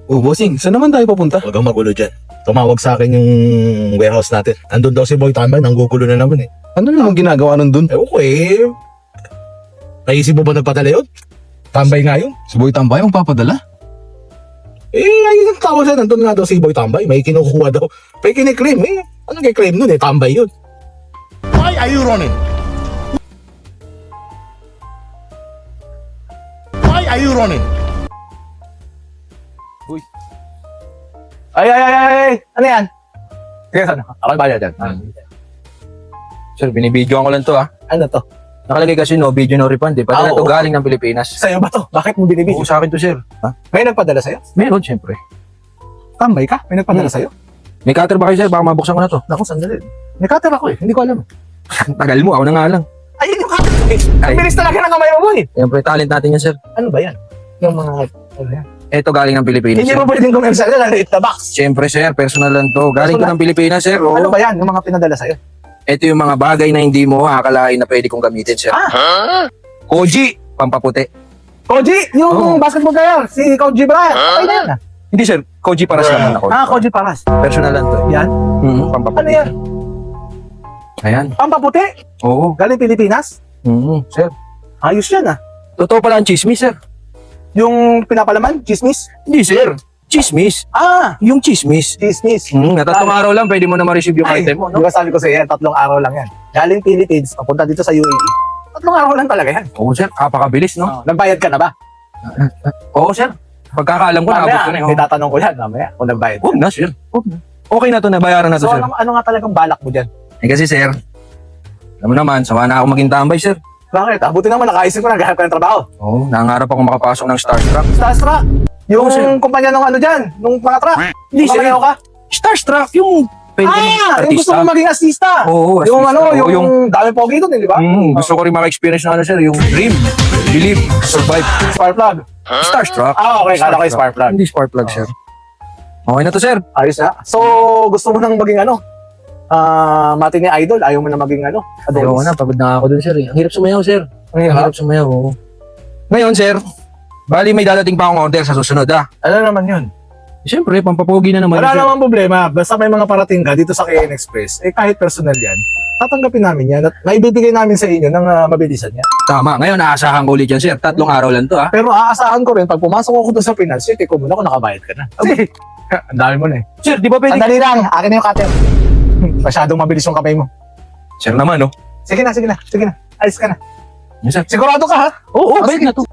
Oh, bossing, saan naman tayo papunta? Huwag kang magulo dyan. Tumawag sa akin yung warehouse natin. Andun daw si Boy Tambay, nanggugulo na naman eh. Ano naman ginagawa nun dun? Ewan ko eh. Naisip mo ba nagpadala yun? Tambay nga yun. Si Boy Tambay magpapadala? Ayun ang tawag siya. Nandun nga daw si Boy Tambay. May kinukuha daw. May kiniklaim eh. Ano kay-claim nun eh? Tambay yun. Why are you running? Why are you running? Uy. Ay! Ano yan? Sige, sana. Ako ba dyan? Sir, binibidyoan ko lang to Ano to? Nakalagay kasi no video no refund eh. Pati na to galing ng Pilipinas. Sa'yo ba to? Bakit mo binibigyan? Oo, sa akin to sir. May nagpadala sa'yo? Meron syempre. Tambay ka? May nagpadala sa'yo? May cutter ba kayo sir? Baka mabuksan ko na to. Naku, sandali. May cutter ako eh. Hindi ko alam. Tagal mo, ako na nga lang. Ayun yung cutter eh. Ay. Ang bilis talaga ng kamay mo eh. Siyempre, talent natin yan sir. Ano ba yan? Yung mga... Ano yan? Ito galing ng Pilipinas Hindi sir. mo pwedeng commercial yan. It's the box. Siyempre sir, personal lang to. Galing to Personal? ng Pilipinas sir. Oo. Ano ba yan? Yung mga pinadala sa'yo? Ito yung mga bagay na hindi mo akalain na pwede kong gamitin sir. Koji, pampaputi. Koji! Yung basketball player. Si Koji Bryant. Ay na yan ah. Hindi sir, Koji Paras naman ako. Koji Paras. Personal lang to. Yan. Pampaputi. Ano yan? Ayan. Pampaputi? Oo. Galing Pilipinas? Sir. Ayos yan ah. Totoo pala ang chismis sir. Yung pinapalaman? Chismis? Hindi sir. Chismis. Yung chismis. Chismis. Na tatlong araw lang pwede mo na ma-receive yung Ay, item mo, di no? ba sabi ko sa'yo yan, 3 araw lang yan. Galing Philippines, papunta dito sa UAE. 3 araw lang talaga yan. Oo, sir. Kapakabilis, no? Nagbayad ka na ba? Oo, sir. Pagkakaalam ko, naabot ko na May tatanong ko yan mamaya kung nagbayad. Huwag na, sir. Huwag na. Okay na to, nabayaran na to, So sir. ano nga talagang balak mo dyan? Eh kasi, sir, alam mo naman, sawa na ako maging tambay, sir. Bakit? Buti naman nakaisip ko na gahanap ka ng trabaho. Oo, nangarap ako makapasok ng Starstruck. Starstruck! Yung Oo, sir. kumpanya ng ano dyan, nung mga truck. Hindi, sir. Kumpanya ka? Starstruck, yung pwede Yung gusto mo maging asista. Oo, Yung assista. ano, Oo, yung dami pogi doon, di ba? gusto ko rin maka-experience na ano, sir, yung dream, believe, survive. Spark plug. Starstruck. Okay, kala ko yung spark plug. Hindi spark plug, sir. Okay na to, sir. Ayos na. So, gusto mo nang maging ano? Matini idol, ayaw mo na maging ano? Ayaw na, pagod na ako dun, sir. Ang hirap sumayaw, sir. Ang Ang hirap. hirap sumayaw, oo. Ngayon, sir, bali may dadating pa akong order sa susunod, Ano naman yun? Siyempre, pampapogi na naman. Wala sir. namang problema. Basta may mga parating ka dito sa KN Express, kahit personal yan, tatanggapin namin yan at maibibigay namin sa inyo ng mabilisan yan. Tama. Ngayon, aasahan ko ulit yan, sir. 3 araw lang to, Pero aasahan ko rin, pag pumasok ako doon sa finance, check ko muna kung nakabayad ka na. Kasi, ang dami mo na eh. Sir, di ba pwede? Sandali lang, akin na yung cutter. Masyadong mabilis yung kamay mo. Sir naman, no? Sige na. Alis ka na. Yes, sir. Sigurado ka ha? Oo, Ah, bayad sige. na to.